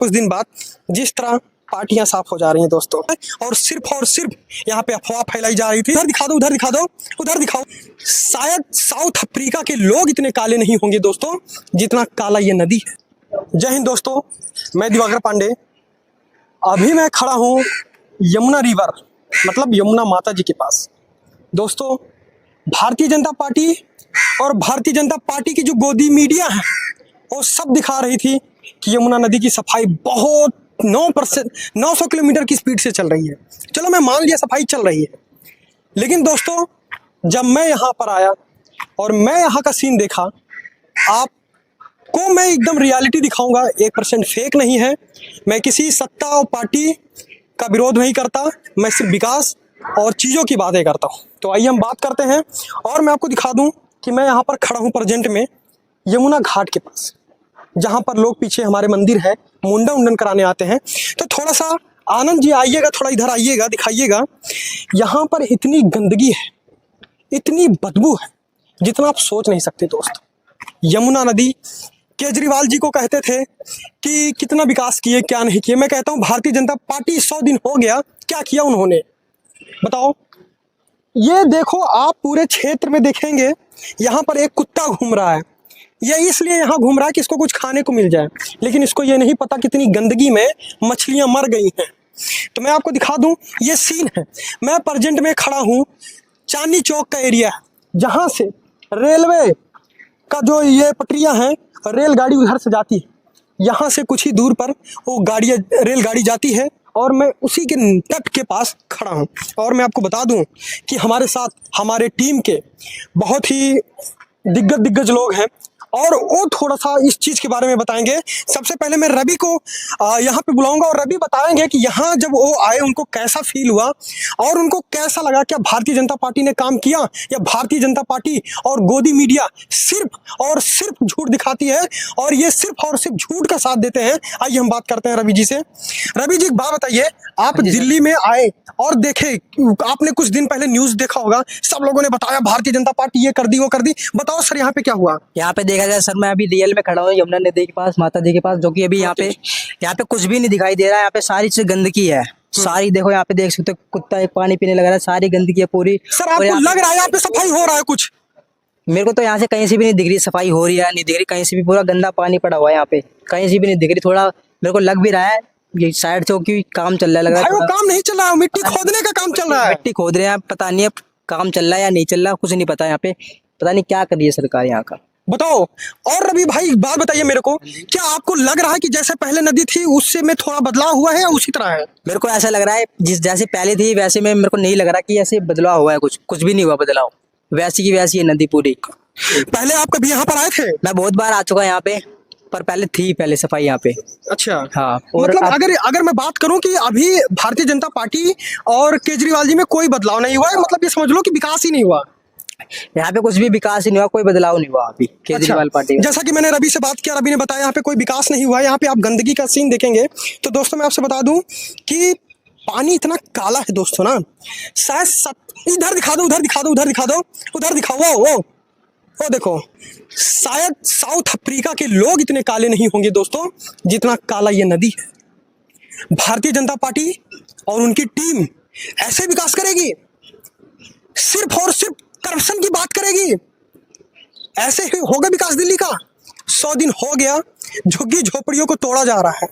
कुछ दिन बाद जिस तरह पार्टियां साफ हो जा रही हैं दोस्तों, और सिर्फ यहाँ पे अफवाह फैलाई जा रही थी, उधर दिखा दो, उधर दिखा दो, उधर दिखाओ। शायद साउथ अफ्रीका के लोग इतने काले नहीं होंगे दोस्तों जितना काला ये नदी है। जय हिंद दोस्तों, मैं दिवाकर पांडे। अभी मैं खड़ा हूँ यमुना रिवर मतलब यमुना माता जी के पास। दोस्तों, भारतीय जनता पार्टी और भारतीय जनता पार्टी की जो गोदी मीडिया है वो सब दिखा रही थी कि यमुना नदी की सफाई बहुत 900 किलोमीटर की स्पीड से चल रही है। चलो मैं मान लिया सफाई चल रही है, लेकिन दोस्तों जब मैं यहाँ पर आया और मैं यहाँ का सीन देखा, आपको मैं एकदम रियलिटी दिखाऊंगा। 1% फेक नहीं है। मैं किसी सत्ता और पार्टी का विरोध नहीं करता, मैं सिर्फ विकास और चीज़ों की बातें करता हूँ। तो आइए हम बात करते हैं और मैं आपको दिखा दूँ कि मैं यहाँ पर खड़ा हूँ प्रेजेंट में यमुना घाट के पास, जहाँ पर लोग पीछे हमारे मंदिर है मुंडन कराने आते हैं। तो थोड़ा सा आनंद जी आइएगा, थोड़ा इधर आइएगा, दिखाइएगा। यहाँ पर इतनी गंदगी है, इतनी बदबू है जितना आप सोच नहीं सकते दोस्त। यमुना नदी, केजरीवाल जी को कहते थे कि कितना विकास किए क्या नहीं किए। मैं कहता हूँ भारतीय जनता पार्टी 100 दिन हो गया, क्या किया उन्होंने बताओ। ये देखो, आप पूरे क्षेत्र में देखेंगे यहाँ पर एक कुत्ता घूम रहा है। ये इसलिए यहाँ घूम रहा है कि इसको कुछ खाने को मिल जाए, लेकिन इसको ये नहीं पता कितनी गंदगी में मछलियाँ मर गई हैं। तो मैं आपको दिखा दूँ, ये सीन है। मैं प्रेजेंट में खड़ा हूँ चांदनी चौक का एरिया, जहाँ से रेलवे का जो ये पटरियाँ हैं, रेलगाड़ी उधर से जाती है। यहाँ से कुछ ही दूर पर वो रेलगाड़ी जाती है और मैं उसी के तट के पास खड़ा हूँ। और मैं आपको बता दूँ कि हमारे साथ हमारे टीम के बहुत ही दिग्गज लोग हैं और वो थोड़ा सा इस चीज़ के बारे में बताएंगे। सबसे पहले मैं रवि को यहाँ पे बुलाऊंगा और रवि बताएंगे कि यहाँ जब वो आए उनको कैसा फील हुआ और उनको कैसा लगा। क्या भारतीय जनता पार्टी ने काम किया या भारतीय जनता पार्टी और गोदी मीडिया सिर्फ और सिर्फ झूठ दिखाती है और ये सिर्फ और सिर्फ झूठ का साथ देते हैं। आइए हम बात करते हैं रवि जी से। रवि जी, एक बात बताइए, आप दिल्ली में आए और देखे, आपने कुछ दिन पहले न्यूज़ देखा होगा, सब लोगों ने बताया भारतीय जनता पार्टी ये कर दी वो कर दी। बताओ सर, यहाँ पे क्या हुआ? यहाँ पे देखा जाए सर, मैं अभी रियल में खड़ा हूँ यमुना नदी के पास, माता जी के पास, जो कि अभी यहाँ पे कुछ भी नहीं दिखाई दे रहा है। यहाँ पे सारी चीज गंदगी है, सारी देखो यहाँ पे देख सकते हो, कुत्ता एक पानी पीने लग रहा है, सारी गंदगी है पूरी। सर आपको लग रहा है यहाँ पे सफाई हो रहा है कुछ? मेरे को तो यहाँ से कहीं से भी नहीं दिख रही सफाई हो रही है, नहीं दिख रही कहीं से भी। पूरा गंदा पानी पड़ा हुआ है यहाँ पे, कहीं से भी नहीं दिख रही। थोड़ा मेरे को लग भी रहा है ये साइड से कि काम चल रहा है, लग रहा है। वो काम नहीं चल रहा है, मिट्टी खोदने का काम चल रहा है। मिट्टी खोद रहे हैं, पता नहीं है काम चल रहा है या नहीं चल रहा, कुछ नहीं पता। यहाँ पे पता नहीं क्या कर रही है सरकार यहाँ का। बताओ। और रवि भाई एक बात बताइए मेरे को, क्या आपको लग रहा है कि जैसे पहले नदी थी उससे में थोड़ा बदलाव हुआ है या उसी तरह है? मेरे को ऐसा लग रहा है जैसे पहले थी वैसे में, मेरे को नहीं लग रहा कि ऐसे बदलाव हुआ है। कुछ भी नहीं हुआ बदलाव, वैसी की वैसी है नदी पूरी। पहले आप कभी यहाँ पर आए थे? मैं बहुत बार आ चुका यहाँ पे, पर पहले सफाई यहाँ पे। अच्छा, हाँ। और मतलब अगर मैं बात करूं कि अभी भारतीय जनता पार्टी और केजरीवाल जी में कोई बदलाव नहीं हुआ है, मतलब ये समझ लो कि विकास ही नहीं हुआ यहाँ पे, कुछ भी विकास ही नहीं हुआ, कोई बदलाव नहीं हुआ अभी केजरीवाल पार्टी। जैसा कि मैंने रवि से बात किया, रवि ने बताया यहाँ पे कोई विकास नहीं हुआ है। यहाँ पे आप गंदगी का सीन देखेंगे तो दोस्तों मैं आपसे बता दूं कि पानी इतना काला है दोस्तों ना, शायद इधर दिखा दो, उधर दिखा दो, उधर दिखा दो, उधर दिखाओ, वो देखो, शायद साउथ अफ्रीका के लोग इतने काले नहीं होंगे दोस्तों जितना काला ये नदी है। भारतीय जनता पार्टी और उनकी टीम ऐसे विकास करेगी, सिर्फ और सिर्फ करप्शन की बात करेगी, ऐसे ही होगा विकास दिल्ली का? 100 दिन हो गया, झुग्गी झोपड़ियों को तोड़ा जा रहा है।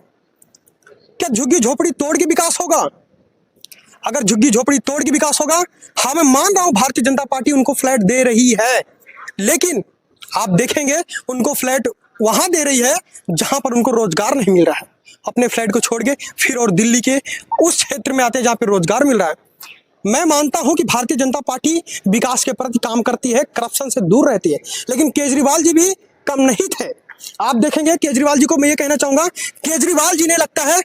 क्या झुग्गी झोपड़ी तोड़ के विकास होगा? अगर झुग्गी झोपड़ी तोड़ के विकास होगा, हाँ मैं मान रहा हूं भारतीय जनता पार्टी उनको फ्लैट दे रही है, लेकिन आप देखेंगे उनको फ्लैट वहां दे रही है जहां पर उनको रोजगार नहीं मिल रहा है। अपने फ्लैट को छोड़ के फिर और दिल्ली के उस क्षेत्र में आते हैं जहां पर रोजगार मिल रहा है। मैं मानता हूं कि भारतीय जनता पार्टी विकास के प्रति काम करती है, करप्शन से दूर रहती है, लेकिन केजरीवाल जी भी कम नहीं थे। आप देखेंगे केजरीवाल जी को मैं ये कहना चाहूंगा, केजरीवाल जी ने लगता है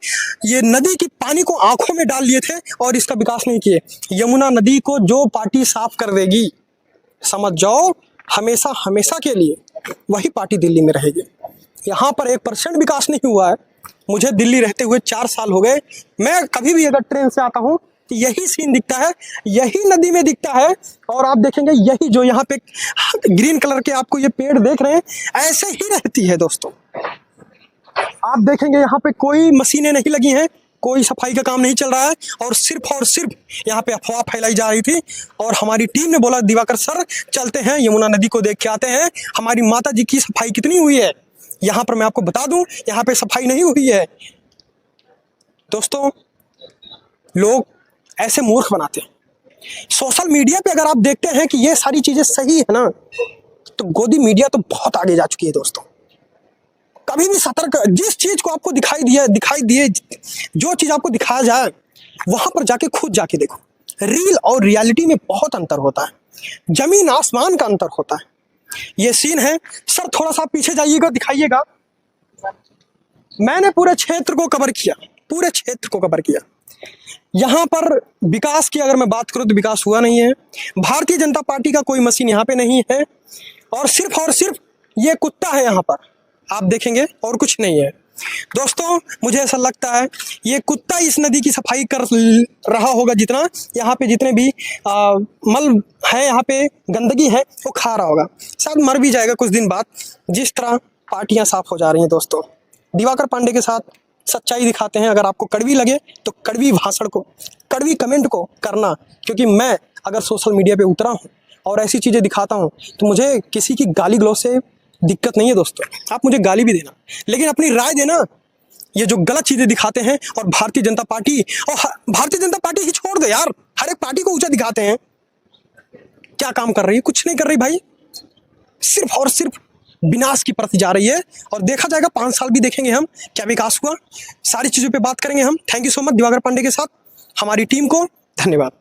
ये नदी की पानी को आंखों में डाल लिए थे और इसका विकास नहीं किए। यमुना नदी को जो पार्टी साफ कर देगी, समझ जाओ हमेशा हमेशा के लिए वही पार्टी दिल्ली में रहेगी। यहाँ पर 1% विकास नहीं हुआ है। मुझे दिल्ली रहते हुए 4 साल हो गए। मैं कभी भी अगर ट्रेन से आता हूँ यही सीन दिखता है, यही नदी में दिखता है। और आप देखेंगे यही जो यहाँ पे ग्रीन कलर के आपको ये पेड़ देख रहे हैं, ऐसे ही रहती है दोस्तों। आप देखेंगे यहाँ पे कोई मशीनें नहीं लगी हैं, कोई सफाई का काम नहीं चल रहा है और सिर्फ यहाँ पे अफवाह फैलाई जा रही थी। और हमारी टीम ने बोला दिवाकर सर चलते हैं यमुना नदी को देख के आते हैं, हमारी माता जी की सफाई कितनी हुई है। यहाँ पर मैं आपको बता दूं, यहाँ पे सफाई नहीं हुई है। दोस्तों, लोग ऐसे मूर्ख बनाते हैं। सोशल मीडिया पे अगर आप देखते हैं कि ये सारी चीजें सही है ना, तो गोदी मीडिया तो बहुत आगे जा चुकी है दोस्तों। कभी भी सतर्क, जिस चीज को आपको दिखाई दिए जो चीज आपको दिखाया जाए वहां पर जाके खुद जाके देखो। रील और रियलिटी में बहुत अंतर होता है, जमीन आसमान का अंतर होता है। ये सीन है सर, थोड़ा सा पीछे जाइएगा, दिखाइएगा। मैंने पूरे क्षेत्र को कवर किया, यहाँ पर विकास की अगर मैं बात करूं तो विकास हुआ नहीं है। भारतीय जनता पार्टी का कोई मशीन यहाँ पे नहीं है और सिर्फ ये कुत्ता है यहाँ पर, आप देखेंगे, और कुछ नहीं है। दोस्तों, मुझे ऐसा लगता है ये कुत्ता इस नदी की सफाई कर रहा होगा, जितना यहाँ पे जितने भी मल है, यहाँ पे गंदगी है, वो खा रहा होगा। शायद मर भी जाएगा कुछ दिन बाद। जिस तरह पार्टियां साफ हो जा रही हैं दोस्तों, दिवाकर पांडे के साथ सच्चाई दिखाते हैं। अगर आपको कड़वी लगे तो कड़वी भाषण को, कड़वी कमेंट को करना, क्योंकि मैं अगर सोशल मीडिया पे उतरा हूँ और ऐसी चीज़ें दिखाता हूँ तो मुझे किसी की गाली गलौज से दिक्कत नहीं है दोस्तों। आप मुझे गाली भी देना, लेकिन अपनी राय देना। ये जो गलत चीज़ें दिखाते हैं, और भारतीय जनता पार्टी ही छोड़ दे यार, हर एक पार्टी को ऊंचा दिखाते हैं। क्या काम कर रही है? कुछ नहीं कर रही भाई, सिर्फ और सिर्फ विनाश की प्रति जा रही है। और देखा जाएगा, 5 साल भी देखेंगे हम क्या विकास हुआ। सारी चीज़ों पे बात करेंगे हम। Thank you so much Diwakar Pandey के साथ हमारी टीम को, धन्यवाद।